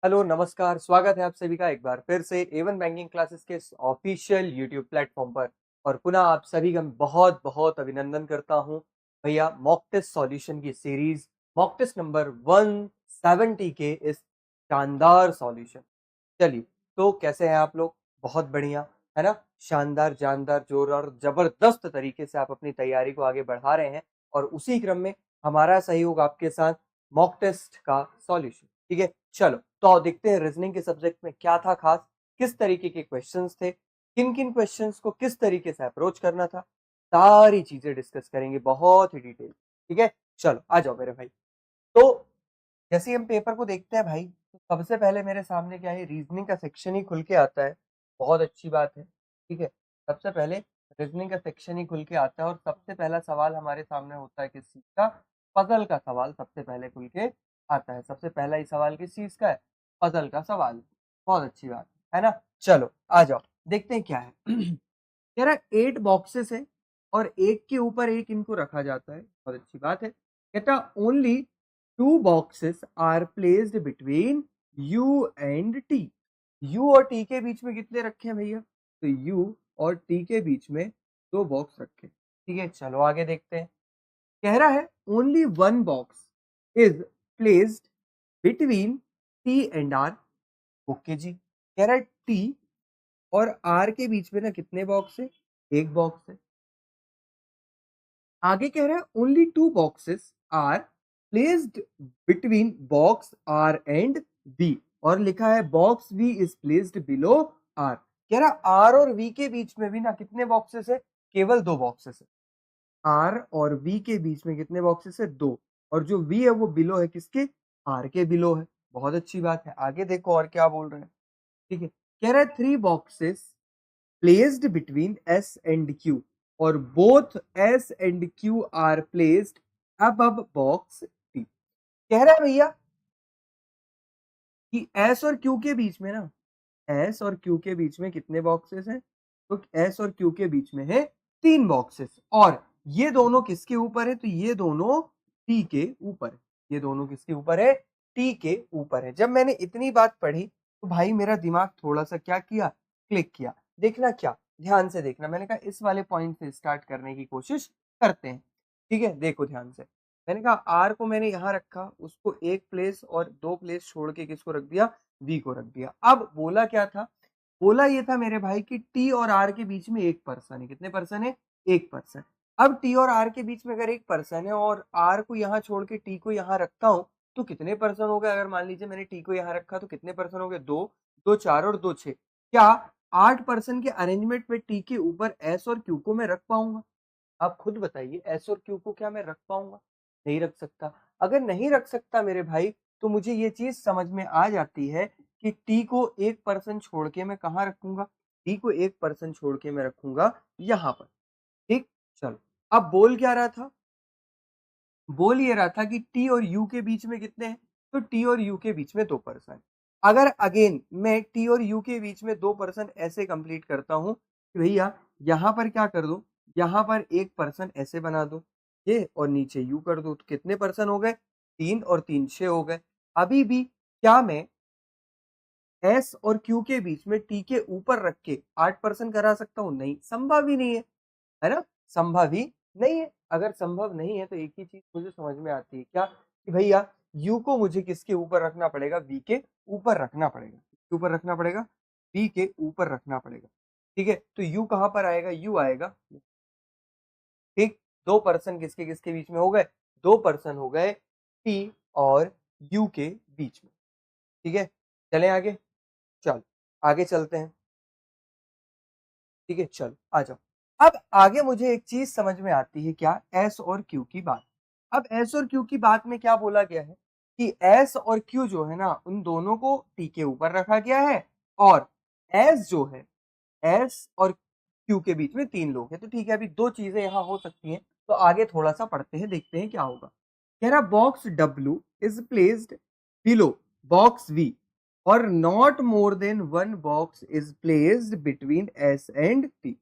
Hello, नमस्कार, स्वागत है आप सभी का एक बार फिर से एवन बैंकिंग क्लासेस के ऑफिशियल यूट्यूब प्लेटफॉर्म पर। और पुनः आप सभी का बहुत बहुत अभिनंदन करता हूं भैया। मॉक टेस्ट सॉल्यूशन की सीरीज मॉक टेस्ट नंबर 170 के इस शानदार सॉल्यूशन। चलिए, तो कैसे हैं आप लोग? बहुत बढ़िया, है ना? शानदार, जानदार, जोर और जबरदस्त तरीके से आप अपनी तैयारी को आगे बढ़ा रहे हैं और उसी क्रम में हमारा सहयोग आपके साथ मॉक टेस्ट का सॉल्यूशन। ठीक है, चलो तो आओ देखते हैं रीजनिंग के सब्जेक्ट में क्या था खास, किस तरीके के क्वेश्चंस थे, किन किन क्वेश्चंस को किस तरीके से अप्रोच करना था। सारी चीजें डिस्कस करेंगे बहुत ही डिटेल। ठीक है, चलो आ जाओ मेरे भाई। तो जैसे ही हम पेपर को देखते हैं भाई, तो सबसे पहले मेरे सामने क्या है, रीजनिंग का सेक्शन ही खुल के आता है। बहुत अच्छी बात है। ठीक है, सबसे पहले रीजनिंग का सेक्शन ही खुल के आता है और सबसे पहला सवाल हमारे सामने होता है किस चीज का? पजल का सवाल सबसे पहले खुल के आता है। सबसे पहला ही सवाल किस चीज का है? पजल का सवाल। बहुत अच्छी बात है ना? चलो आ जाओ देखते हैं क्या है। कह रहा है 8 बॉक्सेस है और एक के ऊपर एक इनको रखा जाता है। बहुत अच्छी बात है। कहता only 2 boxes are placed between U and T. U और टी के बीच में कितने रखे हैं भैया? तो यू और टी के बीच में 2 बॉक्स रखे। ठीक है, चलो आगे देखते हैं। कह रहा है only 1 box is placed between T and R. Okay जी, कह रहा है टी और आर के बीच में ना कितने बॉक्स है? एक बॉक्स है। आगे कह रहा है only 2 boxes are placed between box R and B. और लिखा है box B is placed below R. कह रहा आर और वी के बीच में भी ना कितने बॉक्सेस है? केवल 2 बॉक्सेस है। आर और वी के बीच में कितने बॉक्सेस है? 2। और जो वी है वो बिलो है किसके? आर के बिलो है। बहुत अच्छी बात है। आगे देखो और क्या बोल रहे हैं। ठीक है, कह रहा है 3 boxes placed between S and Q और both S and Q are placed above box T। कह रहा है भैया कि S और Q के बीच में ना, S और Q के बीच में कितने बॉक्सेस हैं? तो S और Q के बीच में है 3 बॉक्सेस और ये दोनों किसके ऊपर है? तो ये दोनों T के ऊपर है। ये दोनों किसके ऊपर है? T के ऊपर है। जब मैंने इतनी बात पढ़ी तो भाई मेरा दिमाग थोड़ा-सा क्या किया? क्लिक किया। देखना क्या? ध्यान से देखना। मैंने कहा इस वाले पॉइंट से स्टार्ट करने की कोशिश करते हैं। ठीक है? देखो ध्यान से। मैंने कहा R को मैंने यहाँ रखा, उसको 1 प्लेस और 2 प्लेस छोड़ के किसको रख दिया? V को रख दिया। अब बोला क्या था? बोला ये था मेरे भाई कि T और R के बीच में 1 पर्सन है। कितने पर्सन है? 1 पर्सन। अब T और R के बीच में अगर 1 पर्सन है और R को यहाँ छोड़ के T को यहाँ रखता हूँ, तो कितने पर्सन हो गए? अगर मान लीजिए मैंने T को यहाँ रखा तो कितने पर्सन हो गए? 2, 2 4 और 2 6। क्या 8 पर्सन के अरेंजमेंट में T के ऊपर S और Q को मैं रख पाऊंगा? आप खुद बताइए, एस और क्यू को क्या मैं रख पाऊंगा? नहीं रख सकता। अगर नहीं रख सकता मेरे भाई, तो मुझे ये चीज समझ में आ जाती है कि टी को 1 पर्सन छोड़ के मैं कहाँ रखूंगा? टी को 1 पर्सन छोड़ के मैं रखूंगा यहाँ पर। ठीक, चलो। अब बोल क्या रहा था? बोल ये रहा था कि टी और यू के बीच में कितने हैं? तो टी और यू के बीच में 2 पर्सन। अगर अगेन मैं टी और यू के बीच में 2 पर्सन ऐसे कंप्लीट करता हूं कि भैया यहाँ पर क्या कर दो, यहाँ पर 1 पर्सन ऐसे बना दो, ये और नीचे यू कर दो, तो कितने पर्सन हो गए? 3 और 3 6 हो गए। अभी भी क्या मैं एस और क्यू के बीच में टी के ऊपर रख के 8 पर्सन करा सकता हूँ? नहीं, संभव ही नहीं है ना? संभव ही नहीं है। अगर संभव नहीं है तो एक ही चीज मुझे समझ में आती है, क्या? कि भैया u को मुझे किसके ऊपर रखना पड़ेगा? v के ऊपर रखना पड़ेगा। किसके ऊपर रखना पड़ेगा? v के ऊपर रखना पड़ेगा। ठीक है, तो u कहां पर आएगा? u आएगा। ठीक, 2 पर्सन किसके किसके बीच में हो गए? 2 पर्सन हो गए t और u के बीच में। ठीक है, चलें आगे। चलो आगे चलते हैं। ठीक है, चलो आ जाओ। अब आगे मुझे एक चीज समझ में आती है, क्या? एस और क्यू की बात। अब एस और क्यू की बात में क्या बोला गया है कि एस और क्यू जो है ना, उन दोनों को टी के ऊपर रखा गया है और एस जो है, एस और क्यू के बीच में 3 लोग हैं। तो ठीक है, अभी 2 चीजें यहाँ हो सकती हैं। तो आगे थोड़ा सा पढ़ते हैं, देखते हैं क्या होगा। कह रहा box W is placed below box V और not more than 1 box is placed between S and T.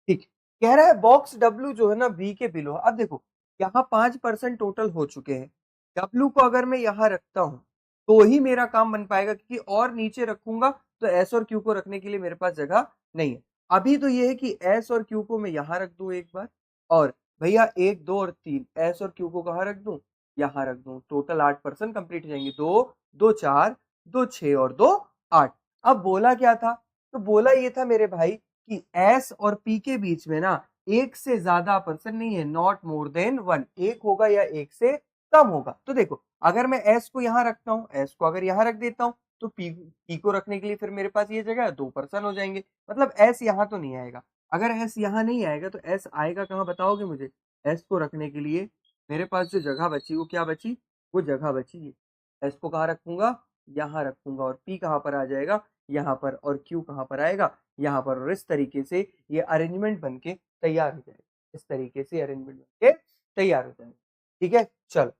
ठीक, कह रहा है बॉक्स डब्ल्यू जो है ना बी के बिलो। अब देखो यहाँ 5% टोटल हो चुके हैं। डब्ल्यू को अगर मैं यहाँ रखता हूँ तो ही मेरा काम बन पाएगा, क्योंकि और नीचे रखूंगा तो एस और क्यू को रखने के लिए मेरे पास जगह नहीं है। अभी तो ये है कि एस और क्यू को मैं यहाँ रख दूं एक बार, और भैया 1, 2 और 3 एस और क्यू को कहाँ रख दूं, यहाँ रख दूं। टोटल 8 पर्सन कंप्लीट हो जाएंगे। 2, 2 4, 2 6 और 2 8। अब बोला क्या था, तो बोला ये था मेरे भाई कि एस और पी के बीच में ना एक से ज्यादा पर्सन नहीं है, नॉट मोर देन 1, एक होगा या एक से कम होगा। तो देखो अगर मैं एस को यहाँ रखता हूँ, एस को अगर यहाँ रख देता हूँ, तो पी को रखने के लिए फिर मेरे पास ये जगह है, 2 पर्सन हो जाएंगे। मतलब एस यहाँ तो नहीं आएगा। अगर एस यहाँ नहीं आएगा तो एस आएगा कहाँ, बताओगे मुझे। एस को रखने के लिए मेरे पास जो जगह बची वो क्या बची, वो जगह बची है। एस को कहाँ रखूंगा, यहाँ रखूंगा, और पी कहाँ पर आ जाएगा, यहाँ पर, और क्यू कहाँ पर आएगा, यहाँ पर। और इस तरीके से ये अरेंजमेंट बन के तैयार हो जाएगा। इस तरीके से अरेंजमेंट बन के तैयार हो जाएगा। ठीक है, चलो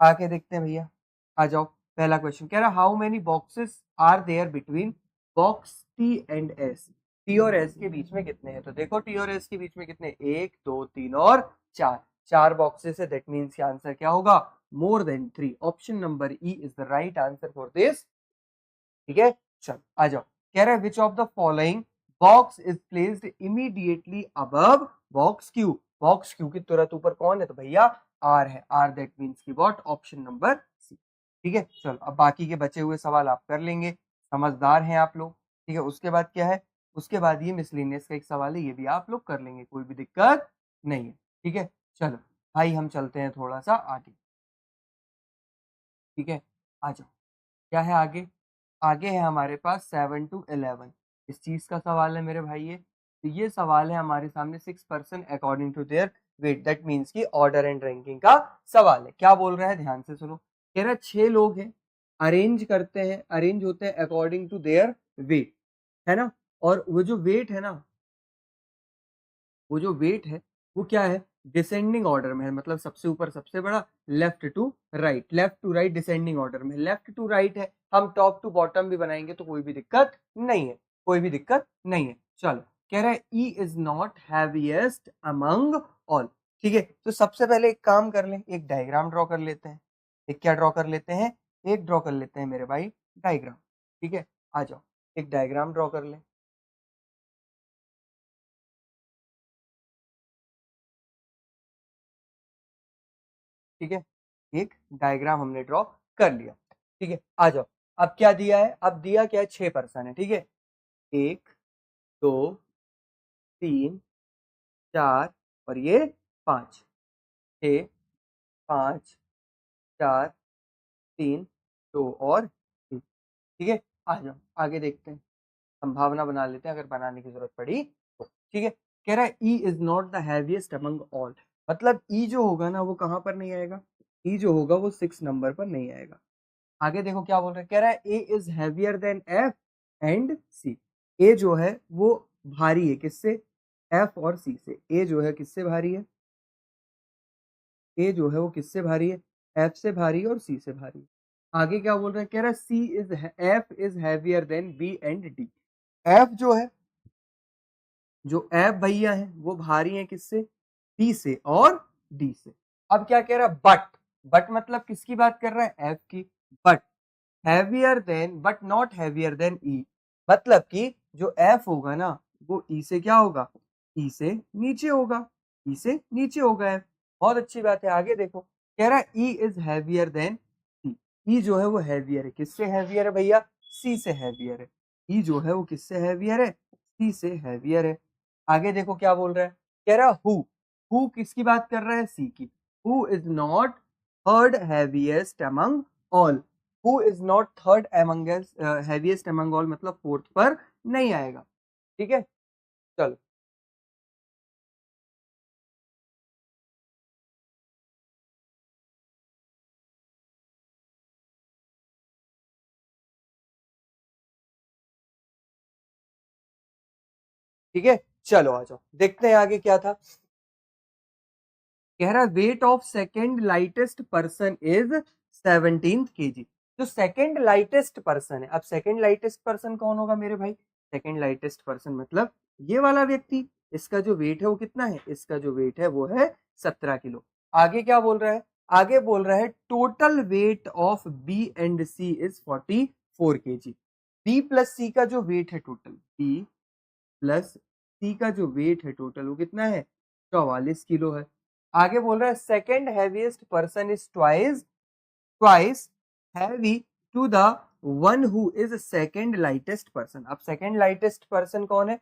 आके देखते हैं भैया। आ जाओ, पहला क्वेश्चन कह रहा how many boxes are there between box T and S. T और एस के बीच में कितने हैं, तो देखो टी और एस के बीच में कितने, 1, 2, 3 और 4। 4 बॉक्सेस है, दैट मीन्स आंसर क्या होगा, more than 3। Option number E is the right answer for this. ठीक है, चलो आ जाओ। कह रहा है which of the following box is placed immediately above box Q. Box Q के तुरंत ऊपर कौन है, तो भैया आर है। आर दैट मीन्स की व्हाट, ऑप्शन नंबर सी। ठीक है, चलो अब बाकी के बचे हुए सवाल आप कर लेंगे, समझदार हैं आप लोग। ठीक है, उसके बाद क्या है, उसके बाद ये मिसलिनियस का एक सवाल है, ये भी आप लोग कर लेंगे, कोई भी दिक्कत नहीं है। ठीक है, चलो भाई हम चलते हैं थोड़ा सा आगे। ठीक है, आ जाओ। क्या है आगे, आगे है हमारे पास 7 to 11। इस चीज का सवाल है मेरे भाई। ये तो ये सवाल है हमारे सामने 6 person according to their weight, that means की ऑर्डर एंड रैंकिंग का सवाल है। क्या बोल रहा है, ध्यान से सुनो। कह रहा है 6 लोग हैं, अरेंज करते हैं, अरेंज होते हैं अकॉर्डिंग टू देयर वेट, है ना। और वो जो वेट है ना, वो जो वेट है वो क्या है, डिसेंडिंग ऑर्डर में है। मतलब सबसे ऊपर सबसे बड़ा, left to right, left to right descending order में, लेफ्ट टू राइट है। हम टॉप टू बॉटम भी बनाएंगे तो कोई भी दिक्कत नहीं है, कोई भी दिक्कत नहीं है। चलो, कह रहा है E is not heaviest among all. ठीक है, तो सबसे पहले एक काम कर लें, एक डायग्राम ड्रॉ कर लेते हैं। एक क्या ड्रॉ कर लेते हैं, एक ड्रॉ कर लेते हैं मेरे भाई डायग्राम। ठीक है, आ जाओ एक डायग्राम ड्रॉ कर लें। ठीक है, एक डायग्राम हमने ड्रॉ कर लिया। ठीक है, आ जाओ। अब क्या दिया है, अब दिया क्या है, 6 पर्सन है। ठीक है, 1, 2, 3, 4 और ये 5। 6, 5, 4, 3, 2 और 1। ठीक है, आ जाओ आगे देखते हैं। संभावना बना लेते हैं अगर बनाने की जरूरत पड़ी तो। ठीक है, कह रहा है E is not the heaviest among all. मतलब ई जो होगा ना वो कहां पर नहीं आएगा, ई जो होगा वो 6 नंबर पर नहीं आएगा। आगे देखो क्या बोल रहा है, कह रहा है A is heavier than F and C. A जो है वो भारी है किससे, एफ और सी से। ए जो है किससे भारी है, ए जो है वो किससे भारी है, एफ से भारी है और सी से भारी है। आगे क्या बोल रहा है, कह रहा है C is F is heavier than B and D. F जो है, जो एफ भैया है वो भारी है किससे, बी से और डी से। अब क्या कह रहा है, बट मतलब किसकी बात कर रहा है, एफ की। But heavier than, but not heavier than E. मतलब कि जो एफ होगा ना वो ई से क्या होगा, ई से नीचे होगा, ई से नीचे होगा एफ। बहुत अच्छी बात है, आगे देखो। कह रहा है ई इज हैवियर देन सी। ई जो है वो हैवियर है, किससे हैवियर है भैया, सी से हैवियर है। ई जो है वो किससे हैवियर है, सी से हैवियर है। आगे देखो क्या बोल रहा है, कह रहा हु किसकी बात कर रहा है, सी की। Who is not third heaviest among all. Who is not third among heaviest among all, मतलब फोर्थ पर नहीं आएगा। ठीक है, चलो ठीक है, चलो आ जाओ देखते हैं आगे क्या था। कह रहा है weight of second lightest person is 17 KG. जो सेकेंड लाइटेस्ट पर्सन है, अब सेकेंड लाइटेस्ट पर्सन कौन होगा मेरे भाई, सेकेंड लाइटेस्ट पर्सन मतलब ये वाला व्यक्ति। इसका जो वेट है वो कितना है, इसका जो वेट है वो है 17 किलो। आगे क्या बोल रहा है, आगे बोल रहा है total weight of B and C is 44 kg। B plus C का जो वेट है टोटल, बी प्लस सी का जो वेट है टोटल वो कितना है, 44 किलो है। आगे बोल रहा है second heaviest person is twice heavy to the one who is second lightest person. अब सेकेंड लाइटेस्ट पर्सन कौन है,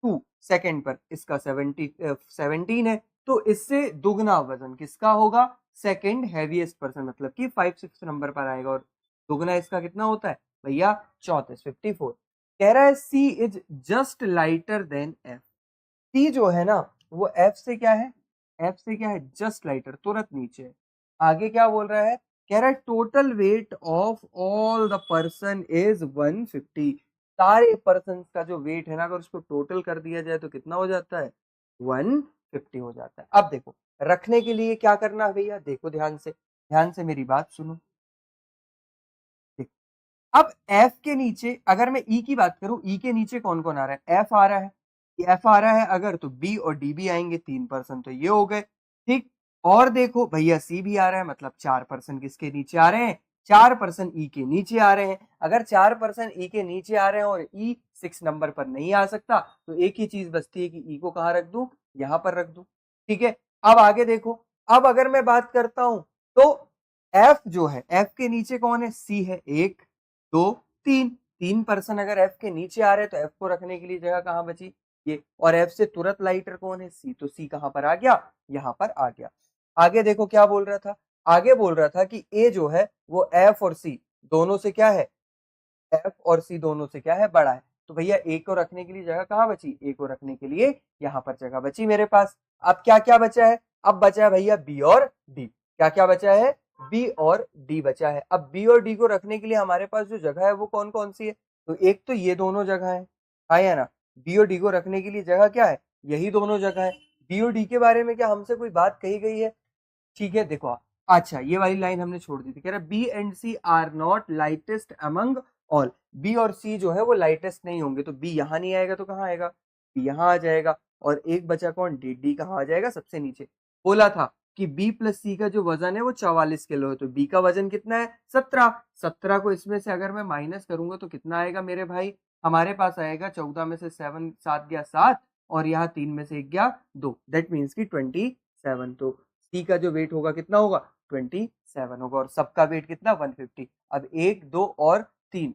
2 सेकेंड पर, इसका 17 है, तो इससे दुगना वजन किसका होगा, सेकेंड हैवीएस्ट पर्सन, मतलब कि 5-6 नंबर पर आएगा, और दुगना इसका कितना होता है भैया 34, 54। कह रहा है C is just lighter than F. C जो है ना वो एफ से क्या है, एफ से क्या है, जस्ट लाइटर, तुरंत नीचे है। आगे क्या बोल रहा है, कह रहा है total weight of all the person is 150। सारे पर्सन का जो वेट है ना अगर उसको टोटल कर दिया जाए तो कितना हो जाता है, 150 हो जाता है। अब देखो रखने के लिए क्या करना है भैया, देखो ध्यान से मेरी बात सुनो। अब F के नीचे अगर मैं E की बात करूं, E के नीचे कौन कौन आ रहा है, F आ रहा है, F आ रहा है अगर तो B और D भी आएंगे, 3% तो ये हो गए, ठीक। और देखो भैया C भी आ रहा है, मतलब 4% किसके नीचे आ रहे हैं, 4% E के नीचे आ रहे हैं। अगर 4% E के नीचे आ रहे हैं और E 6 नंबर पर नहीं आ सकता तो एक ही चीज बचती है कि E को कहाँ रख दूं, यहां पर रख दूं, ठीक है। अब आगे देखो, अब अगर मैं बात करता हूं तो F जो है, F के नीचे कौन है, C है, 1 2 3, 3% अगर F के नीचे आ रहे हैं तो F को रखने के लिए जगह कहाँ बची, ये, और F से तुरंत लाइटर कौन है, C, तो C कहाँ पर आ गया, यहाँ पर आ गया। आगे देखो क्या बोल रहा था, आगे बोल रहा था कि A जो है वो F और C दोनों से क्या है, F और C दोनों से क्या है, बड़ा है। तो भैया A को रखने के लिए जगह कहाँ बची, A को रखने के लिए यहाँ पर जगह बची मेरे पास। अब क्या क्या बचा है, अब बचा है भैया B और D। क्या क्या बचा है, B और D बचा है। अब B और D को रखने के लिए हमारे पास जो जगह है वो कौन कौन सी है, तो एक तो ये दोनों जगह है, आया ना। B और D को रखने के लिए जगह क्या है, यही दोनों जगह है। B और D के बारे में क्या हमसे कोई बात कही गई है, ठीक है। देखो अच्छा ये वाली लाइन हमने छोड़ दी थी, कह रहा B and C are not lightest among all. B और सी जो है वो लाइटेस्ट नहीं होंगे, तो बी यहाँ नहीं आएगा तो कहाँ आएगा, बी यहाँ आ जाएगा। और एक बचा कौन, डी, डी कहाँ आ जाएगा, सबसे नीचे। बोला था कि बी प्लस सी का जो वजन है वो 44 किलो है, तो बी का वजन कितना है, 17। 17 को इसमें से अगर मैं माइनस करूंगा तो कितना आएगा मेरे भाई, हमारे पास आएगा 14 में से 7 गया 7, और यहाँ 3 में से 1 गया 2, दैट मीन्स की 27। तो सी का जो वेट होगा कितना होगा, 27 होगा, और सबका वेट कितना, 150। अब 1 2 और 3,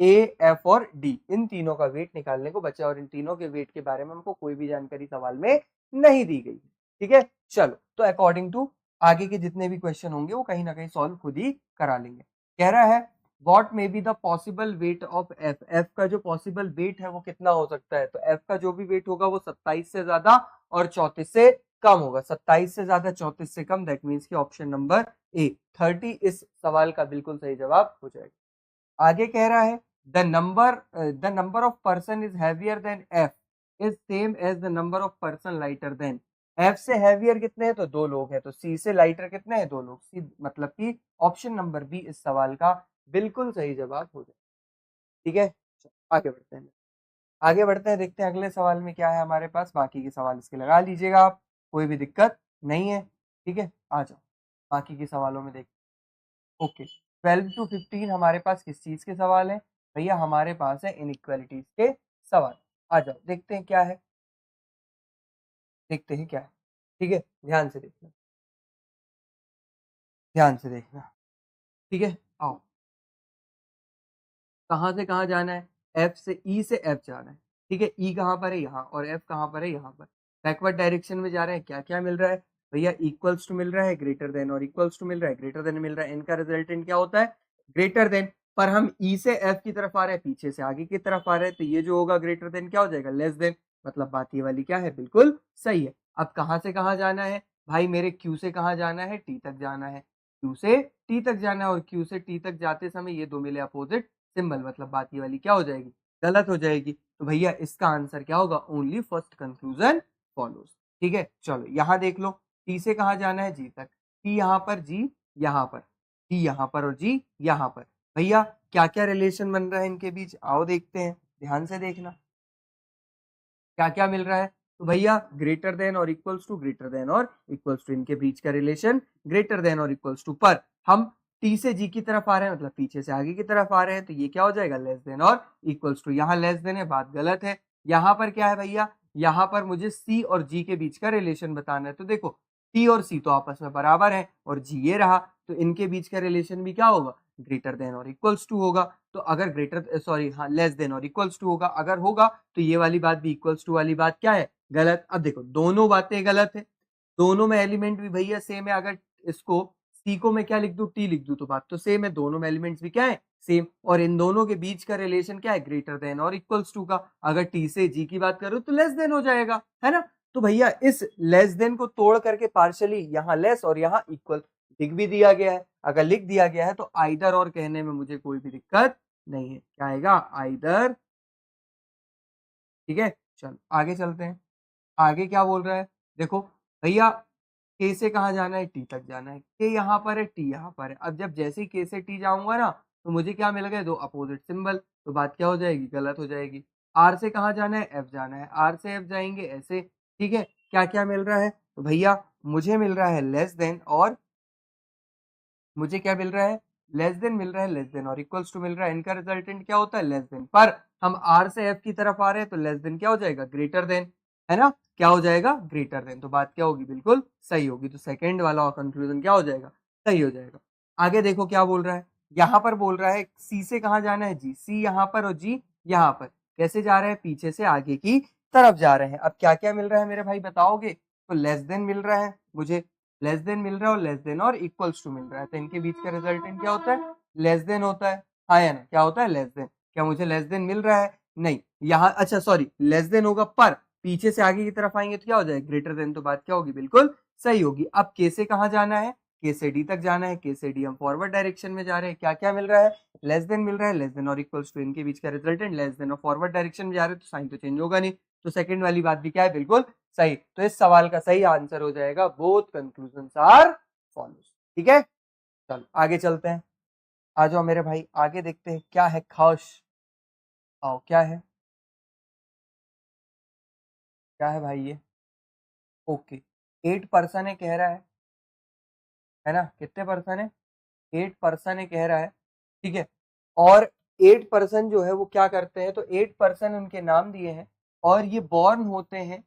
ए एफ और डी, इन तीनों का वेट निकालने को बचा, और इन तीनों के वेट के बारे में हमको कोई भी जानकारी सवाल में नहीं दी गई, ठीक है। चलो तो अकॉर्डिंग टू आगे के जितने भी क्वेश्चन होंगे वो कहीं ना कहीं सॉल्व खुद ही करा लेंगे। कह रहा है what may be the possible weight of F, F का जो पॉसिबल वेट है वो कितना हो सकता है, तो एफ का जो भी वेट होगा वो 27 से ज्यादा और 34 से कम होगा। 27 से ज्यादा 34 से कम, दैट मीन्स की ऑप्शन नंबर ए 30 इस सवाल का बिल्कुल सही जवाब हो जाएगा। आगे कह रहा है the number of person is heavier than F is same as the number of person lighter than. F से हैवियर कितने हैं, तो 2 लोग हैं, तो सी से लाइटर कितने हैं, 2 लोग। सी मतलब कि ऑप्शन नंबर बी इस सवाल का बिल्कुल सही जवाब हो जाएगा, ठीक है। आगे बढ़ते हैं, आगे बढ़ते हैं, देखते हैं अगले सवाल में क्या है हमारे पास। बाकी के सवाल इसके लगा लीजिएगा आप, कोई भी दिक्कत नहीं है, ठीक है। आ जाओ बाकी के सवालों में देख, ओके। 12 to 15 हमारे पास किस चीज के सवाल है भैया, हमारे पास है इनइक्वालिटीज के सवाल। आ जाओ देखते हैं क्या है, देखते हैं क्या है, ठीक है। ध्यान से देखना, ध्यान से देखना, ठीक है। आओ, कहाँ से कहाँ जाना है, एफ से ई से एफ जाना है, ठीक है। ई कहाँ पर है, यहाँ, और एफ कहाँ पर है, यहाँ पर। बैकवर्ड डायरेक्शन में जा रहे हैं, क्या क्या मिल रहा है भैया, इक्वल्स टू मिल रहा है, ग्रेटर देन और इक्वल्स टू मिल रहा है, ग्रेटर देन मिल रहा है। इनका रिजल्टेंट क्या होता है, ग्रेटर देन। पर हम ई से एफ की तरफ आ रहे हैं, पीछे से आगे की तरफ आ रहे हैं, तो ये जो होगा ग्रेटर देन क्या हो जाएगा, लेस देन। मतलब बात ये वाली क्या है, बिल्कुल सही है। अब कहाँ से कहाँ जाना है भाई, मेरे क्यू से कहाँ जाना है, टी तक जाना है, क्यू से टी तक जाना है, और क्यू से टी तक जाते समय ये दो मिले अपोजिट सिंबल, मतलब बात ये वाली क्या हो जाएगी, गलत हो जाएगी। तो भैया इसका आंसर क्या होगा, ओनली फर्स्ट कंक्लूजन फॉलोज, ठीक है। चलो यहाँ देख लो, टी से कहाँ जाना है, जी तक, टी यहाँ पर, जी यहाँ पर, टी यहाँ पर और जी यहाँ पर। भैया क्या क्या रिलेशन बन रहा है इनके बीच, आओ देखते हैं, ध्यान से देखना क्या क्या मिल रहा है। तो भैया ग्रेटर देन और इक्वल्स टू, ग्रेटर देन और इक्वल्स टू, इनके बीच का रिलेशन ग्रेटर देन और इक्वल्स टू। पर हम टी से जी की तरफ आ रहे हैं, मतलब पीछे से आगे की तरफ आ रहे हैं, तो ये क्या हो जाएगा, लेस देन और इक्वल्स टू। यहाँ लेस देन है, बात गलत है। यहाँ पर क्या है भैया, यहाँ पर मुझे सी और जी के बीच का रिलेशन बताना है। तो देखो टी और सी तो आपस में बराबर है और जी ये रहा, तो इनके बीच का रिलेशन भी क्या होगा, ग्रेटर देन और इक्वल्स टू होगा। तो अगर ग्रेटर सॉरी हाँ लेस देन और इक्वल्स टू होगा, अगर होगा तो ये वाली बात भी इक्वल्स टू वाली बात क्या है, गलत। अब देखो दोनों बातें गलत है, दोनों में एलिमेंट भी भैया सेम है। अगर इसको सी को मैं क्या लिख दूं, टी लिख दूं, तो बात तो सेम है, दोनों में एलिमेंट्स भी क्या है, सेम। और इन दोनों के बीच का रिलेशन क्या है, ग्रेटर देन और इक्वल्स टू का। अगर टी से जी की बात करूं तो लेस देन हो जाएगा, है ना। तो भैया इस लेस देन को तोड़ करके पार्शियली यहाँ लेस और यहाँ इक्वल लिख भी दिया गया है। अगर लिख दिया गया है तो आइदर और कहने में मुझे कोई भी दिक्कत नहीं है। क्या आएगा, आइदर। ठीक है, चल आगे चलते हैं। आगे क्या बोल रहा है, देखो भैया के से कहाँ जाना है, टी तक जाना है। के यहाँ पर है, टी यहाँ पर है। अब जब जैसे ही के से टी जाऊंगा ना, तो मुझे क्या मिल गए, दो अपोजिट सिंबल। तो बात क्या हो जाएगी, गलत हो जाएगी। आर से कहाँ जाना है, एफ जाना है। आर से एफ जाएंगे ऐसे, ठीक है। क्या क्या मिल रहा है, तो भैया मुझे मिल रहा है लेस देन, और मुझे क्या मिल रहा है, लेस देन मिल रहा है, लेस देन और इक्वल्स टू मिल रहा है। इनका रिजल्टेंट क्या होता है, लेस देन। पर हम आर से एफ की तरफ आ रहे हैं, तो लेस देन क्या हो जाएगा, ग्रेटर देन, है ना। क्या हो जाएगा, ग्रेटर देन। तो बात क्या होगी, बिल्कुल सही होगी। तो सेकंड वाला कंक्लूजन क्या हो जाएगा, सही हो जाएगा। आगे देखो क्या बोल रहा है, यहाँ पर बोल रहा है सी से कहाँ जाना है, जी। सी यहाँ पर और जी यहाँ पर। कैसे जा रहे हैं, पीछे से आगे की तरफ जा रहे हैं। अब क्या क्या मिल रहा है मेरे भाई, बताओगे। तो लेस देन मिल रहा है मुझे, लेस देन मिल रहा है, और लेस देन और इक्वल्स टू मिल रहा है। तो इनके बीच का रिजल्टेंट क्या होता है, लेस देन होता है। हाँ या ना, क्या होता है, लेस देन। क्या मुझे लेस देन मिल रहा है, नहीं। यहाँ अच्छा सॉरी, लेस देन होगा, पर पीछे से आगे की तरफ आएंगे तो क्या हो जाएगा, ग्रेटर देन। तो बात क्या होगी, बिल्कुल सही होगी। अब के से कहाँ जाना है, के से डी तक जाना है। के से डी हम फॉरवर्ड डायरेक्शन में जा रहे हैं। क्या क्या मिल रहा है, लेस देन मिल रहा है, लेस देन और इक्वल्स टू। इनके बीच का रिजल्टेंट लेस देन और फॉरवर्ड डायरेक्शन में जा रहे हैं, तो साइन तो चेंज होगा नहीं। तो सेकंड वाली बात भी क्या है, बिल्कुल सही। तो इस सवाल का सही आंसर हो जाएगा बोथ कंक्लूजन्स आर फॉलोज। ठीक है, चलो आगे चलते हैं। आ जाओ मेरे भाई, आगे देखते हैं क्या है खास। आओ, क्या है, क्या है भाई ये। ओके, 8 पर्सन है कह रहा है ना। कितने पर्सन है, 8 पर्सन है कह रहा है, ठीक है। और 8 पर्सन जो है वो क्या करते हैं, तो 8 पर्सन उनके नाम दिए हैं, और ये बॉर्न होते हैं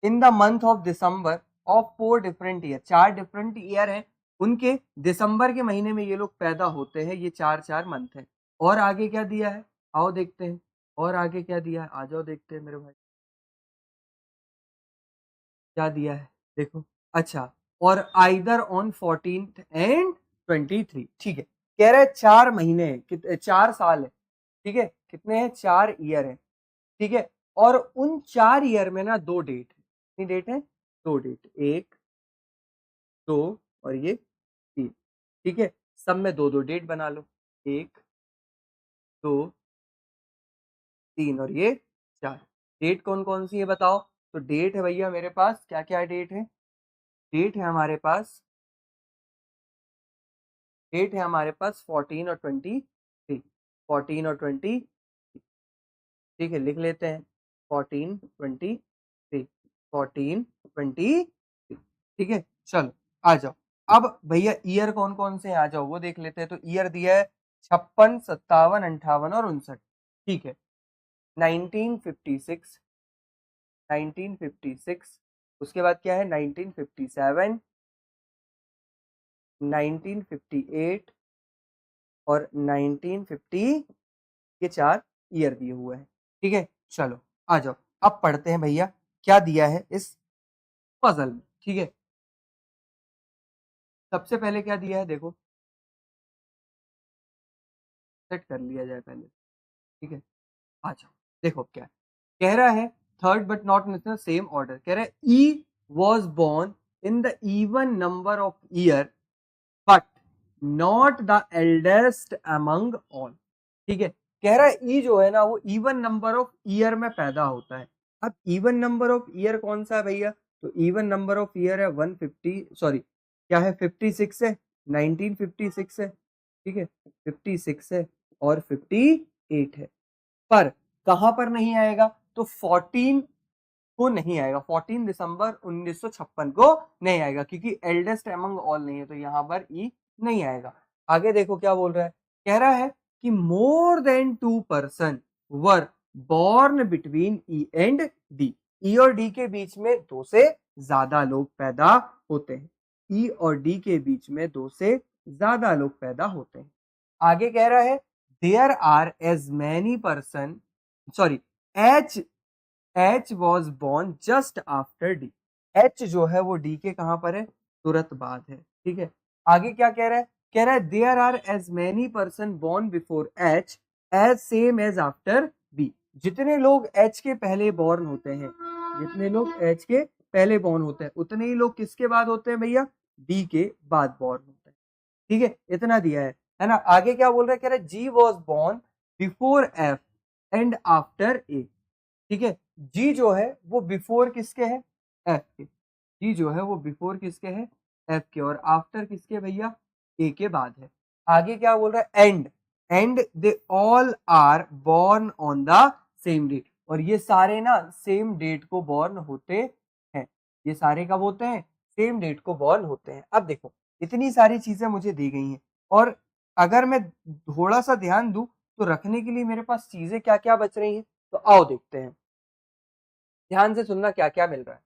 in the month of December of 4 different year. 4 different year हैं उनके, दिसंबर के महीने में ये लोग पैदा होते हैं। ये 4 4 मंथ है। और आगे क्या दिया है, आओ देखते हैं। और आगे क्या दिया है, आ जाओ देखते हैं मेरे भाई, क्या दिया है, देखो। अच्छा, और आइदर ऑन 14th एंड 23, ठीक है। कह रहा है 4 महीने हैं, 4 साल है, ठीक है। कितने हैं, 4 ईयर है, ठीक है। और उन 4 ईयर में ना 2 डेट है। कितनी डेट है, 2 डेट, 1 2 और ये 3, ठीक है। सब में 2 2 डेट बना लो, 1 2 3 और ये 4। डेट कौन कौन सी है बताओ। तो डेट है भैया मेरे पास, क्या क्या डेट है, डेट है हमारे पास, डेट है हमारे पास 14 और 23। 14 और 20, ठीक है, लिख लेते हैं। 14 23, 14 23, ठीक है। चलो आ जाओ। अब भैया ईयर कौन कौन से हैं, आ जाओ वो देख लेते हैं। तो ईयर दिया है 56 57 58 और 59, ठीक है। 1956, 1956, उसके बाद क्या है, 1957, 1958 और 1950। ये 4 ईयर दिए हुए हैं, ठीक है। चलो आ जाओ, अब पढ़ते हैं भैया क्या दिया है इस पजल में, ठीक है। सबसे पहले क्या दिया है, देखो सेट कर लिया जाए पहले, ठीक है। आ जाओ, देखो क्या है। कह रहा है third but not in the same order. कह रहा है E was born in the even number of year but not the eldest among all, ठीक है। कह रहा है ई जो है ना वो इवन नंबर ऑफ ईयर में पैदा होता है। अब इवन नंबर ऑफ ईयर कौन सा है भैया, तो इवन नंबर ऑफ ईयर है 150, सॉरी क्या है, 56 है, 1956 है, ठीक है। 56 है और 58 है। पर कहां पर नहीं आएगा, तो 14 को नहीं आएगा, 14 दिसंबर 1956 को नहीं आएगा, क्योंकि एल्डेस्ट एमंग ऑल नहीं है, तो यहाँ पर ई नहीं आएगा। आगे देखो क्या बोल रहा है, कह रहा है कि more than 2 person were born between E and D. E और डी के बीच में 2 से ज्यादा लोग पैदा होते हैं। ई और डी के बीच में 2 से ज्यादा लोग पैदा होते हैं। आगे कह रहा है there are as many person, sorry, H was born just after D. H जो है वो डी के कहां पर है, तुरंत बाद है, ठीक है। आगे क्या कह रहा है, कह रहा है there are as many person born before H as same as after B. जितने लोग एच के पहले बॉर्न होते हैं, जितने लोग एच के पहले बॉर्न होते हैं, उतने ही लोग किसके बाद होते हैं भैया, डी के बाद बॉर्न होते हैं, ठीक है। इतना दिया है ना। आगे क्या बोल रहा है, कह रहा है G was born before F and after A, ठीक है। जी जो है वो बिफोर किसके है, एफ के। जी जो है वो बिफोर किसके है, एफ के, और आफ्टर किसके भैया, ए के बाद है। आगे क्या बोल रहा है, and they all are born on the same date, और ये सारे ना सेम डेट को बॉर्न होते हैं। ये सारे कब होते हैं, सेम डेट को बॉर्न होते हैं। अब देखो इतनी सारी चीजें मुझे दी गई हैं, और अगर मैं थोड़ा सा ध्यान दूं तो रखने के लिए मेरे पास चीजें क्या क्या बच रही हैं, तो आओ देखते हैं। ध्यान से सुनना क्या क्या मिल रहा है।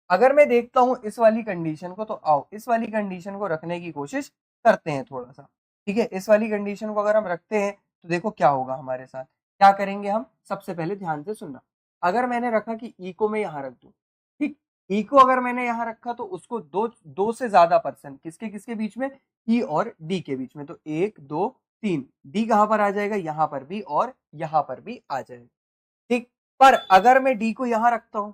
अगर मैं देखता हूं इस वाली कंडीशन को, तो आओ इस वाली कंडीशन को रखने की कोशिश करते हैं थोड़ा सा, ठीक है। इस वाली कंडीशन को अगर हम रखते हैं तो देखो क्या होगा हमारे साथ, क्या करेंगे हम। सबसे पहले ध्यान से सुनना, अगर मैंने रखा कि ई को मैं यहाँ रख दूं, ठीक, ई को अगर मैंने यहाँ रखा तो उसको दो से ज्यादा पर्सन किसके किसके बीच में, ई और डी के बीच में, तो 1 2 3, डी कहां पर आ जाएगा, यहाँ पर भी और यहाँ पर भी आ जाएगा, ठीक। पर अगर मैं डी को यहां रखता हूं,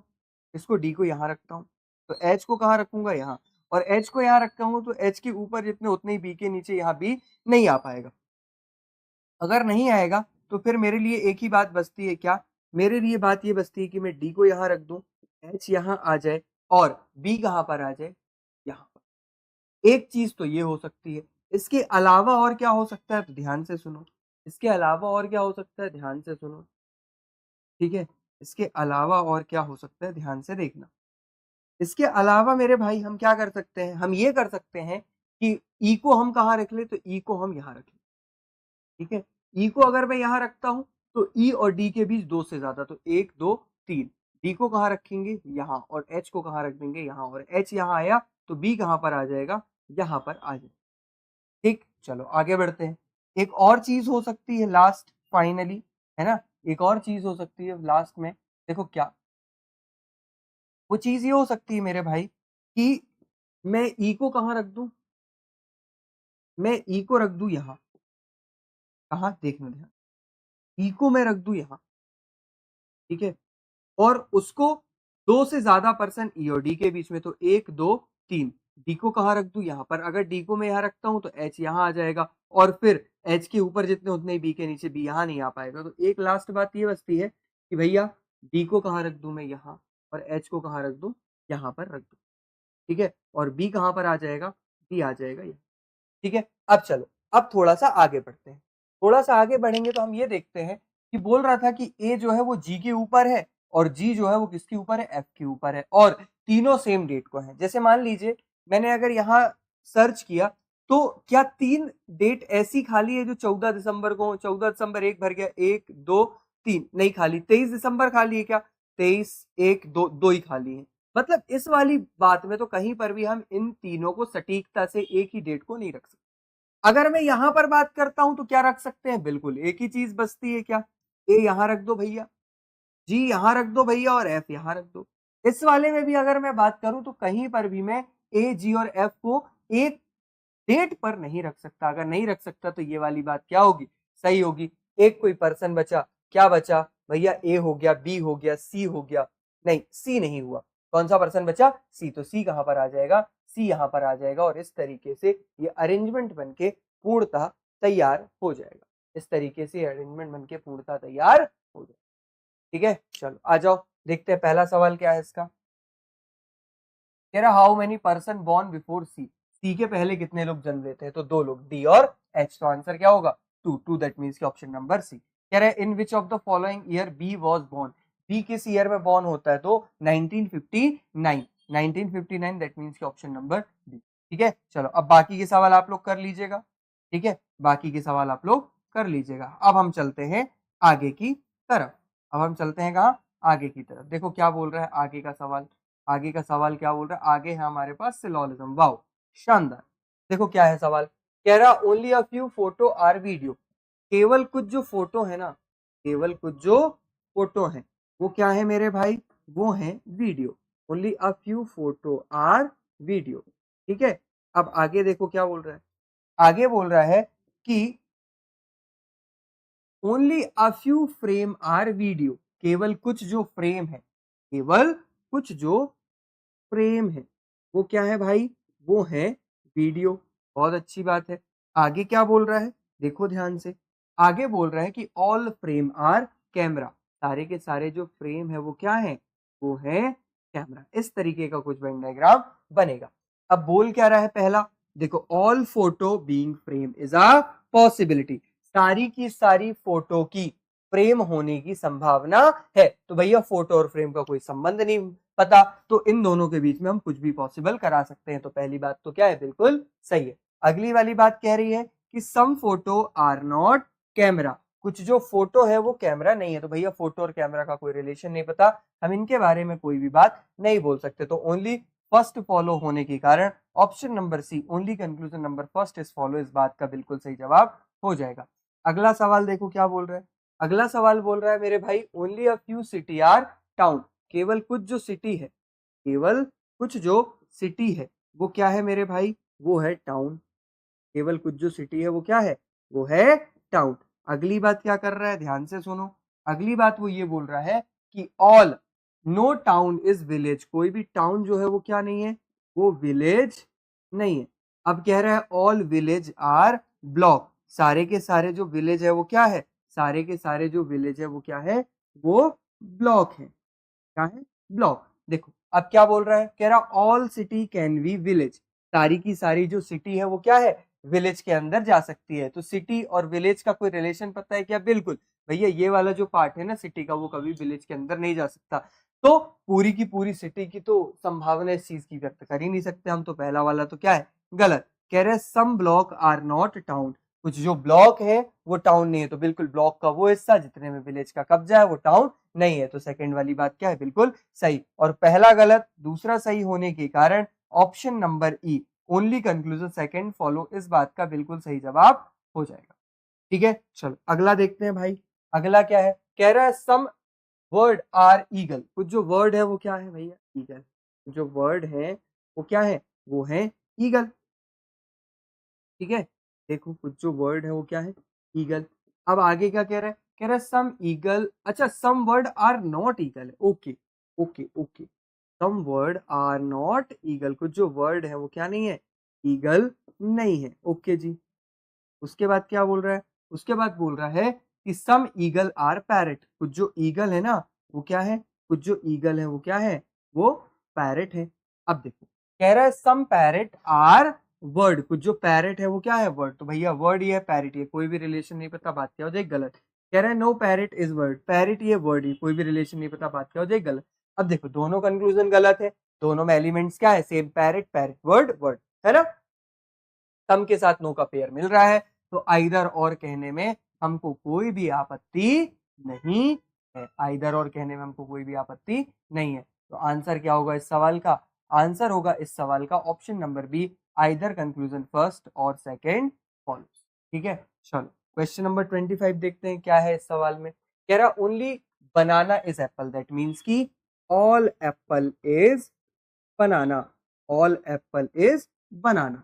इसको डी को यहां रखता हूं, तो एच को कहां रखूंगा, यहां, और एच को यहां रखता हूं तो एच के ऊपर जितने उतने ही बी के नीचे यहां बी नहीं आ पाएगा। अगर नहीं आएगा तो फिर मेरे लिए एक ही बात बचती है, क्या, मेरे लिए बात ये बचती है कि मैं डी को यहां रख दूं, एच यहां आ जाए और बी कहां पर आ जाए, यहां पर। एक चीज तो ये हो सकती है, इसके अलावा और क्या हो सकता है, तो ध्यान से सुनो। इसके अलावा और क्या हो सकता है, ध्यान से सुनो, ठीक है। इसके अलावा और क्या हो सकता है, ध्यान से देखना। इसके अलावा मेरे भाई हम क्या कर सकते हैं, हम ये कर सकते हैं कि ई को हम कहाँ रख ले, तो ई को हम यहाँ रख ले, ठीक है। ई को अगर मैं यहाँ रखता हूं तो ई और डी के बीच 2 से ज्यादा, तो 1 2 3, डी को कहाँ रखेंगे, यहाँ, और एच को कहाँ रख देंगे, यहाँ, और एच यहाँ आया तो बी कहाँ पर आ जाएगा, यहाँ पर आ जाएगा, ठीक। चलो आगे बढ़ते हैं। एक और चीज हो सकती है लास्ट, फाइनली, है ना, एक और चीज हो सकती है लास्ट में, देखो क्या, वो चीज ये हो सकती है मेरे भाई कि मैं ई को कहाँ रख दूं, मैं ई को रख दूं यहाँ, कहाँ, देखना ध्यान, ई को मैं रख दूं यहाँ, ठीक है, और उसको 2 से ज्यादा पर्सन ई और डी के बीच में, तो 1 2 3, डी को कहाँ रख दूं, यहाँ पर। अगर डी को मैं यहाँ रखता हूं तो एच यहाँ आ जाएगा, और फिर एच के ऊपर जितने उतने ही बी के नीचे बी यहाँ नहीं आ पाएगा। तो एक लास्ट बात ये बचती है कि भैया डी को कहाँ रख दूं मैं, यहाँ, और एच को कहाँ रख दूं, यहाँ पर रख दूं, ठीक है, और बी कहां पर आ जाएगा, बी आ जाएगा ये, ठीक है। अब चलो, अब थोड़ा सा आगे बढ़ते हैं। थोड़ा सा आगे बढ़ेंगे तो हम ये देखते हैं कि बोल रहा था कि ए जो है वो जी के ऊपर है, और जी जो है वो किसके ऊपर है, एफ के ऊपर है, और तीनों सेम डेट को है। जैसे मान लीजिए मैंने अगर यहाँ सर्च किया तो क्या 3 डेट ऐसी खाली है जो 14 दिसंबर को, 14 दिसंबर एक भर गया, 1 2 3 नहीं खाली, 23 दिसंबर खाली है क्या, 23 1 2 2 ही खाली है। मतलब इस वाली बात में तो कहीं पर भी हम इन तीनों को सटीकता से एक ही डेट को नहीं रख सकते। अगर मैं यहां पर बात करता हूं तो क्या रख सकते हैं, बिल्कुल एक ही चीज बचती है, क्या, ए यहां रख दो भैया, जी यहां रख दो भैया, और एफ यहां रख दो। इस वाले में भी अगर मैं बात करूं तो कहीं पर भी मैं ए जी और एफ को एक डेट पर नहीं रख सकता। अगर नहीं रख सकता तो ये वाली बात क्या होगी, सही होगी। एक कोई पर्सन बचा, क्या बचा भैया, ए हो गया, बी हो गया, सी हो गया, नहीं सी नहीं हुआ, कौन सा पर्सन बचा, सी, तो सी कहां पर आ जाएगा, सी यहां पर आ जाएगा, और इस तरीके से ये अरेंजमेंट बनके पूर्णतः तैयार हो जाएगा। इस तरीके से अरेंजमेंट बनके पूर्णतः तैयार हो जाएगा, ठीक है। चलो आ जाओ देखते हैं पहला सवाल क्या है इसका। कह रहा how many person born before C, C के पहले कितने लोग जन्म लेते हैं, तो 2 लोग, डी और एच, तो आंसर क्या होगा, 2 2, दैट मींस कि ऑप्शन नंबर सी। कह रहा है in which of the following year B was born, B किस ईयर में बॉर्न होता है? तो 1959, 1959, दैट मीन्स कि ऑप्शन नंबर बी। ठीक है, चलो अब बाकी के सवाल आप लोग कर लीजिएगा। ठीक है, बाकी के सवाल आप लोग कर लीजिएगा। अब हम चलते हैं आगे की तरफ। अब हम चलते हैं कहाँ? आगे की तरफ। देखो क्या बोल रहा है आगे का सवाल। आगे का सवाल क्या बोल रहा है? आगे है हमारे पास सिलोजिज्म। वाओ, शानदार। देखो क्या है सवाल, कह रहा only a few photo are video, केवल कुछ जो फोटो है ना, केवल कुछ जो फोटो है वो क्या है मेरे भाई? वो है video. Only a few photo are video. ठीक है, अब आगे देखो क्या बोल रहा है। आगे बोल रहा है कि only a few frame are video, केवल कुछ जो फ्रेम है, केवल कुछ जो फ्रेम है वो क्या है भाई? वो है वीडियो। बहुत अच्छी बात है। आगे क्या बोल रहा है? देखो ध्यान से। आगे बोल रहा है कि ऑल फ्रेम आर कैमरा, सारे के सारे जो फ्रेम है वो क्या है? वो है कैमरा। इस तरीके का कुछ वेन डायग्राम बनेगा। अब बोल क्या रहा है पहला? देखो all photo being frame is a possibility, सारी की सारी फोटो की फ्रेम होने की संभावना है। तो भैया फोटो और फ्रेम का कोई संबंध नहीं पता, तो इन दोनों के बीच में हम कुछ भी पॉसिबल करा सकते हैं। तो पहली बात तो क्या है? बिल्कुल सही है। अगली वाली बात कह रही है कि सम फोटो आर नॉट कैमरा, कुछ जो फोटो है वो कैमरा नहीं है। तो भैया फोटो और कैमरा का कोई रिलेशन नहीं पता, हम इनके बारे में कोई भी बात नहीं बोल सकते। तो ओनली फर्स्ट फॉलो होने के कारण option number C, only conclusion number first is follow, इस बात का बिल्कुल सही जवाब हो जाएगा। अगला सवाल देखो क्या बोल रहा है। अगला सवाल बोल रहा है मेरे भाई only a few city are town, केवल कुछ जो सिटी है, केवल कुछ जो सिटी है वो क्या है मेरे भाई? वो है टाउन। केवल कुछ जो सिटी है वो क्या है? वो है टाउन। अगली बात क्या कर रहा है? ध्यान से सुनो। अगली बात वो ये बोल रहा है कि all, no town is village, कोई भी टाउन जो है वो क्या नहीं है? वो विलेज नहीं है। अब कह रहा है ऑल विलेज आर ब्लॉक, सारे के सारे जो विलेज है वो क्या है? सारे के सारे जो विलेज है वो क्या है? वो ब्लॉक है। क्या है? ब्लॉक। देखो अब क्या बोल रहा है, कह रहा all city can be village, सारी की सारी जो सिटी है वो क्या है? विलेज के अंदर जा सकती है। तो सिटी और विलेज का कोई रिलेशन पता है क्या? बिल्कुल भैया, ये वाला जो पार्ट है ना सिटी का, वो कभी विलेज के अंदर नहीं जा सकता। तो पूरी की पूरी सिटी की तो संभावना इस चीज की व्यक्त कर ही नहीं सकते हम। तो पहला वाला तो क्या है? गलत। कह रहे सम ब्लॉक आर नॉट टाउन, कुछ जो ब्लॉक है वो टाउन नहीं है। तो बिल्कुल ब्लॉक का वो हिस्सा जितने में विलेज का कब्जा है वो टाउन नहीं है। तो सेकंड वाली बात क्या है? बिल्कुल सही। और पहला गलत, दूसरा सही होने के कारण ऑप्शन नंबर ई, ओनली कंक्लूजन सेकंड फॉलो, इस बात का बिल्कुल सही जवाब हो जाएगा। ठीक है, चलो अगला देखते हैं भाई। अगला क्या है? कह रहा है सम वर्ड आर ईगल, कुछ जो वर्ड है वो क्या है भैया? ईगल। जो वर्ड है वो क्या है? वो है ईगल। ठीक है, देखो कुछ जो वर्ड है वो क्या है? ईगल। अब आगे क्या कह रहा है? कह रहा है सम ईगल, अच्छा some word are not eagle है। Okay okay okay, some word are not eagle, कुछ जो वर्ड है वो क्या नहीं है? ईगल नहीं है। ओके जी। उसके बाद क्या बोल रहा है? उसके बाद बोल रहा है कि सम ईगल आर पैरेट, कुछ जो ईगल है ना वो क्या है? कुछ जो ईगल है वो क्या है? वो पैरेट है। अब देखो कह रहा है सम पैरेट आर वर्ड, कुछ जो पैरेट है वो क्या है? वर्ड। तो भैया वर्ड ये है, पैरेट ये, कोई भी रिलेशन नहीं पता, बात क्या हो जाएगी? गलत। कह रहा है no parrot is word, parrot ये वर्ड ही, कोई भी रिलेशन नहीं पता, बात क्या हो जाएगी? गलत। अब देखो दोनों कंक्लूजन गलत है, दोनों में एलिमेंट्स क्या है? Same, parrot parrot, word word, है ना? सम के साथ नो का पेयर मिल रहा है, तो आइदर और कहने में हमको कोई भी आपत्ति नहीं है। आइदर और कहने में हमको कोई भी आपत्ति नहीं है। तो आंसर क्या होगा इस सवाल का? आंसर होगा इस सवाल का option number B, either conclusion first और सेकंड फॉलोस। ठीक है, चलो क्वेश्चन नंबर 25 देखते हैं क्या है इस सवाल में। कह रहा only banana is apple, that means की all apple is banana, all apple is banana.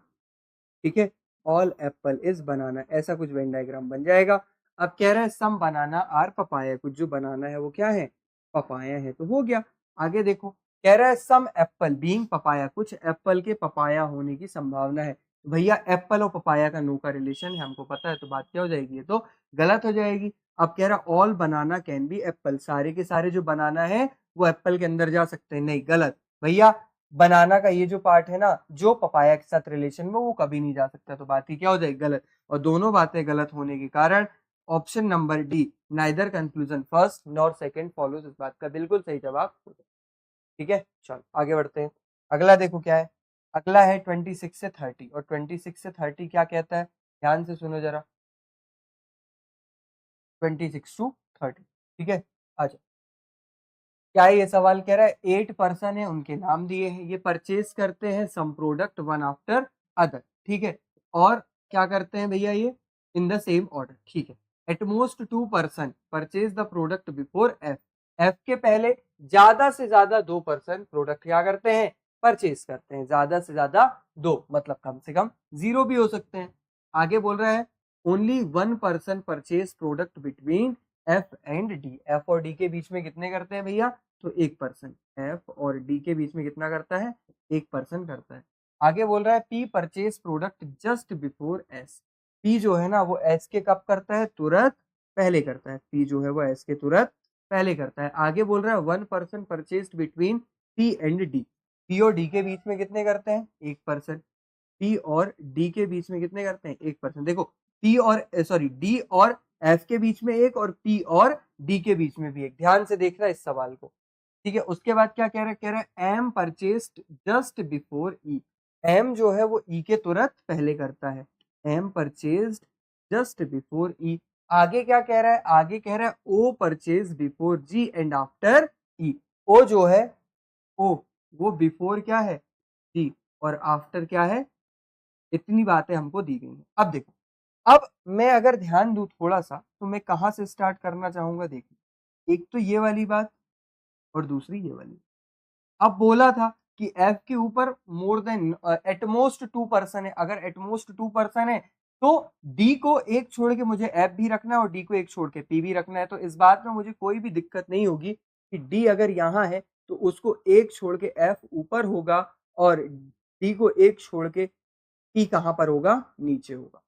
ठीक है, ऑल एप्पल इज बनाना, ऐसा कुछ वेन डायग्राम बन जाएगा। अब कह रहा है सम बनाना आर पपाया, कुछ जो बनाना है वो क्या है? पपाया है। तो हो गया। आगे देखो कह रहा है सम एप्पल बीइंग पपाया, कुछ एप्पल के पपाया होने की संभावना है। भैया एप्पल और पपाया का नो का रिलेशन है, हमको पता है, तो बात क्या हो जाएगी? ये तो गलत हो जाएगी। अब कह रहा all banana can be Apple, सारे के सारे जो बनाना है वो एप्पल के अंदर जा सकते हैं। नहीं, गलत भैया, बनाना का ये जो पार्ट है ना जो पपाया के साथ रिलेशन में, वो कभी नहीं जा सकता। तो बात ही क्या हो जाएगी? गलत। और दोनों बातें गलत होने के कारण option number D, neither conclusion first nor second follows, इस बात का बिल्कुल सही जवाब हो जाएगा। ठीक है, चलो आगे बढ़ते हैं। अगला देखो क्या है, अगला है 26 से 30, और 26 से 30 क्या कहता है, ध्यान से सुनो जरा। 26 टू 30, ठीक है। अच्छा, क्या ये सवाल कह रहा है, 8 पर्सन है, उनके नाम दिए हैं, ये परचेज करते हैं some product one after other, ठीक है। और क्या करते हैं भैया, ये इन द सेम ऑर्डर, ठीक है। At most 2 person purchase the product before F, F के पहले ज्यादा से ज्यादा 2 पर्सन प्रोडक्ट क्या करते हैं, परचेज करते हैं, ज्यादा से ज्यादा 2 मतलब कम से कम 0 भी हो सकते हैं। आगे बोल रहा है only 1 person purchase product between F and D, F और डी के बीच में कितने करते हैं भैया, तो 1 पर्सन, एफ और डी के बीच में कितना करता है, 1 पर्सन करता है। आगे बोल रहा है P purchase product just before S, P जो है ना वो एस के कब करता है, तुरंत पहले करता है, पी जो है वो एस के तुरंत पहले करता है। आगे बोल रहा है 1 person purchase between P and D, P और डी के बीच में कितने करते हैं, 1 पर्सन, पी और डी के बीच में कितने करते हैं, 1 पर्सन। देखो पी और सॉरी डी और एफ के बीच में एक, और पी और डी के बीच में भी एक, ध्यान से देखना इस सवाल को, ठीक है। उसके बाद क्या कह रहा है, कह रहा है M purchased just before E, M जो है वो ई के तुरंत पहले करता है, M purchased just before E. आगे क्या कह रहा है, आगे कह रहा है O purchase before G and after E, O जो है, ओ वो बिफोर क्या है, जी, और आफ्टर क्या है, इतनी बातें हमको दी गई हैं। अब देखो, अब मैं अगर ध्यान दूं थोड़ा सा, तो मैं कहां से स्टार्ट करना चाहूंगा, देखिए एक तो ये वाली बात और दूसरी ये वाली। अब बोला था कि एफ के ऊपर मोर देन एटमोस्ट 2 पर्सन है, अगर एटमोस्ट 2 पर्सन है तो डी को एक छोड़ के मुझे एफ भी रखना है और डी को एक छोड़ के पी भी रखना है, तो इस बात में मुझे कोई भी दिक्कत नहीं होगी कि डी अगर यहाँ है तो उसको एक छोड़ के एफ ऊपर होगा, और डी को एक छोड़ के पी कहां पर होगा, नीचे होगा,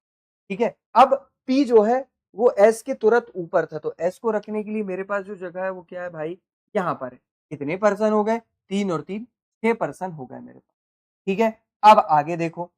ठीक है। अब पी जो है वो एस के तुरंत ऊपर था, तो एस को रखने के लिए मेरे पास जो जगह है वो क्या है भाई, यहाँ पर है। कितने पर्सन हो गए, 3 और 3 6 पर्सन हो गए मेरे पास, ठीक है। अब आगे देखो,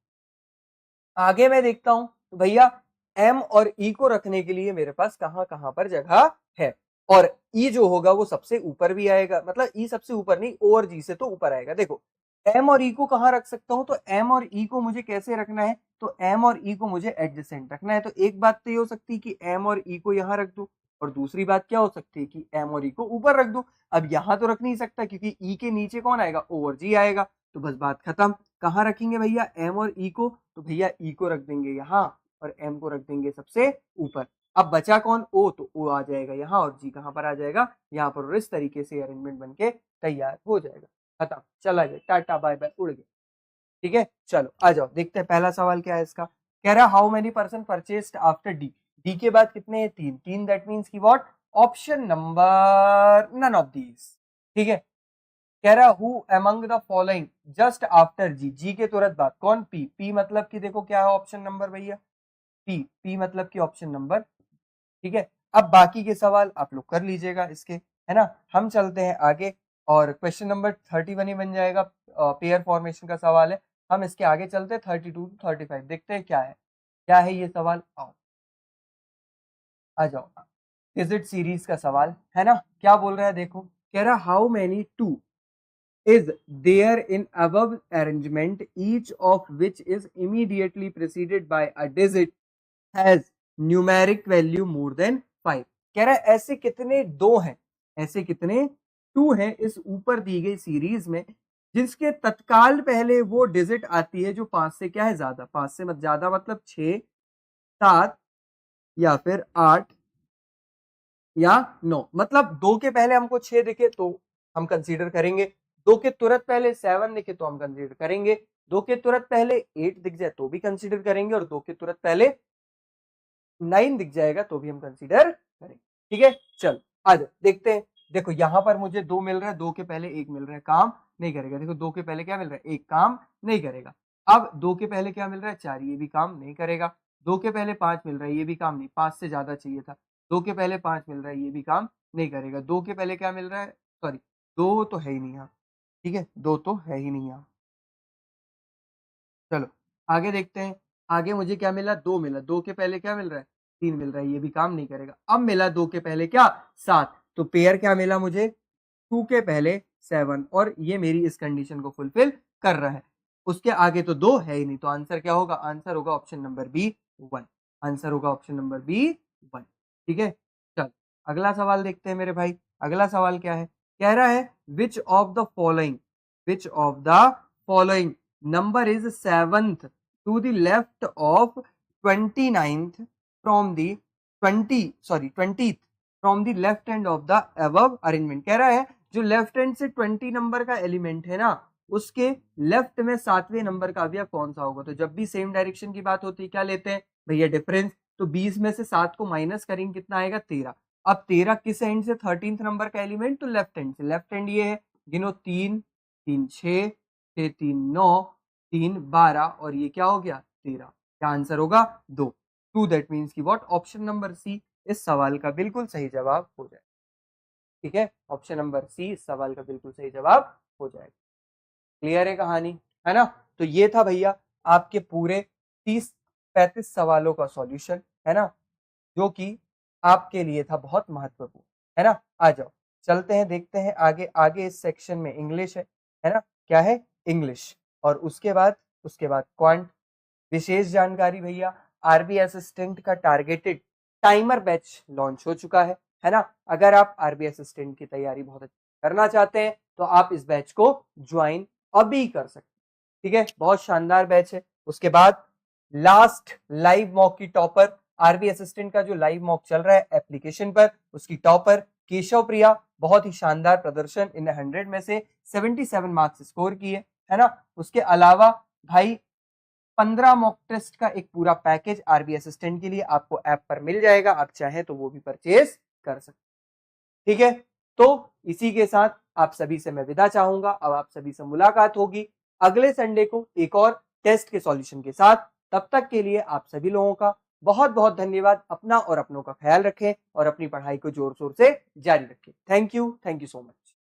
आगे मैं देखता हूं तो भैया एम और ई को रखने के लिए मेरे पास कहां कहां पर जगह है, और ई जो होगा वो सबसे ऊपर भी आएगा, मतलब ई सबसे ऊपर नहीं, ओ और जी से तो ऊपर आएगा। देखो एम और ई को कहां रख सकता हूं, तो एम और ई को मुझे कैसे रखना है, तो एम और ई को मुझे एडजेसेंट रखना है, तो एक बात तो ये हो सकती है कि एम और ई को यहां रख दूं, और दूसरी बात क्या हो सकती है कि एम और ई को ऊपर रख दूं। अब यहां तो रख नहीं सकता क्योंकि ई के नीचे कौन आएगा, ओ और जी आएगा, तो बस बात खत्म। कहाँ रखेंगे भैया एम और ई को, तो भैया ई को रख देंगे यहाँ और एम को रख देंगे सबसे ऊपर। अब बचा कौन, ओ, तो ओ आ जाएगा यहाँ और जी कहाँ पर आ जाएगा यहाँ पर, और इस तरीके से अरेंजमेंट बनके तैयार हो जाएगा, खत्म, चला गया, टाटा बाय बाय, उड़ गया। ठीक है, चलो आ जाओ देखते हैं पहला सवाल क्या है इसका। कह रहा how many person purchased after D, D के बाद कितने हैं, 3, 3 दैट मीन्स की what, option number none of these, ठीक है। कह रहा who among the following just after G, G के तुरंत बाद कौन, पी, पी मतलब कि देखो क्या है ऑप्शन नंबर भैया, पी, पी मतलब कि ऑप्शन नंबर, ठीक है। अब बाकी के सवाल आप लोग कर लीजिएगा इसके, है ना। हम चलते हैं आगे, और क्वेश्चन नंबर 31 ही बन जाएगा, पेयर फॉर्मेशन का सवाल है। हम इसके आगे चलते हैं 32 टू 35, देखते हैं क्या है ये सवाल, आओ आ जाओ। डिजिट सीरीज का सवाल है ना, क्या बोल रहा है देखो, कह रहा how many two is there in above arrangement, each of which is immediately preceded by a digit has numeric value more than 5। कह रहा है ऐसे कितने दो हैं, ऐसे कितने टू हैं इस ऊपर दी गई सीरीज में, जिसके तत्काल पहले वो डिजिट आती है जो 5 से क्या है ज्यादा, 5 से मत ज्यादा मतलब 6, 7 या फिर 8 या 9, मतलब 2 के पहले हमको 6 दिखे तो हम कंसीडर करेंगे, 2 के तुरंत पहले 7 दिखे तो हम कंसीडर करेंगे, 2 के तुरंत पहले 8 दिख जाए तो भी कंसीडर करेंगे, और 2 के तुरंत पहले 9 दिख जाएगा तो भी हम कंसीडर करेंगे, ठीक है। चलो आज देखते हैं, देखो यहां पर मुझे 2 मिल रहा है, 2 के पहले 1 मिल रहा है, काम नहीं करेगा। देखो 2 के पहले क्या मिल रहा है, 1, काम नहीं करेगा। अब 2 के पहले क्या मिल रहा है, 4, ये भी काम नहीं करेगा। 2 के पहले 5 मिल रहा है, ये भी काम नहीं, 5 से ज्यादा चाहिए था। 2 के पहले 5 मिल रहा है, ये भी काम नहीं करेगा। 2 के पहले क्या मिल रहा है, सॉरी 2 तो है ही नहीं यहाँ, ठीक है, 2 तो है ही नहीं यहाँ। चलो आगे देखते हैं, आगे मुझे क्या मिला, 2 मिला, 2 के पहले क्या मिल रहा है, 3 मिल रहा है, ये भी काम नहीं करेगा। अब मिला 2 के पहले क्या 7, तो पेयर क्या मिला मुझे 2 के पहले 7 और ये मेरी इस कंडीशन को फुलफिल कर रहा है। उसके आगे तो 2 है ही नहीं, तो आंसर क्या होगा, आंसर होगा ऑप्शन नंबर बी 1। आंसर होगा ऑप्शन नंबर बी 1। ठीक है, चल अगला सवाल देखते हैं मेरे भाई। अगला सवाल क्या है, कह रहा है which of the following, which of the following number is 7th to the left of 29th from the 20th from the left hand of the above arrangement. कह रहा है जो लेफ्ट हैंड से 20 नंबर का एलिमेंट है ना, उसके left में 7वें नंबर का अवयव कौन सा होगा। तो जब भी सेम डायरेक्शन की बात होती है क्या लेते हैं भैया, डिफरेंस। तो 20 में से 7 को माइनस करेंगे कितना आएगा 13। अब 13 किस एंड से, 13th नंबर का एलिमेंट, तो लेफ्ट हैंड से। लेफ्ट हैंड ये है, गिनो 3 3 6 6 3 9 3 12 और ये क्या हो गया 13। क्या आंसर होगा 2। 2 दैट मीन्स की व्हाट, ऑप्शन नंबर सी इस सवाल का बिल्कुल सही जवाब हो जाए। ठीक है, ऑप्शन नंबर सी इस सवाल का बिल्कुल सही जवाब हो जाएगा। क्लियर है कहानी, है ना। तो ये था भैया आपके पूरे 30-35 सवालों का सॉल्यूशन, है ना, जो कि आपके लिए था बहुत महत्वपूर्ण, है ना। आ जाओ चलते हैं, देखते हैं आगे। आगे इस सेक्शन में इंग्लिश है ना, क्या है इंग्लिश। और उसके बाद क्वांट। विशेष जानकारी भैया, आरबी असिस्टेंट का टारगेटेड टाइमर बैच लॉन्च हो चुका है ना। अगर आप आरबी असिस्टेंट की तैयारी बहुत अच्छी करना चाहते हैं तो आप इस बैच को ज्वाइन अभी कर सकते हैं। ठीक है, बहुत शानदार बैच है। उसके बाद लास्ट लाइव मॉक की टॉपर, आरबी असिस्टेंट का जो लाइव मॉक चल रहा है एप्लीकेशन पर, उसकी टॉपर केशव प्रिया, बहुत ही शानदार प्रदर्शन, इन 100 में से 77 मार्क्स स्कोर किए, है ना। उसके अलावा भाई 15 मॉक टेस्ट का एक पूरा पैकेज आरबी असिस्टेंट के लिए आपको ऐप पर मिल जाएगा, आप चाहें तो वो भी परचेज कर सकते। ठीक है, तो इसी के साथ आप सभी से मैं विदा चाहूंगा। अब आप सभी से मुलाकात होगी अगले संडे को एक और टेस्ट के सॉल्यूशन के साथ। तब तक के लिए आप सभी लोगों का बहुत बहुत धन्यवाद। अपना और अपनों का ख्याल रखें और अपनी पढ़ाई को जोर शोर से जारी रखें। Thank you so much.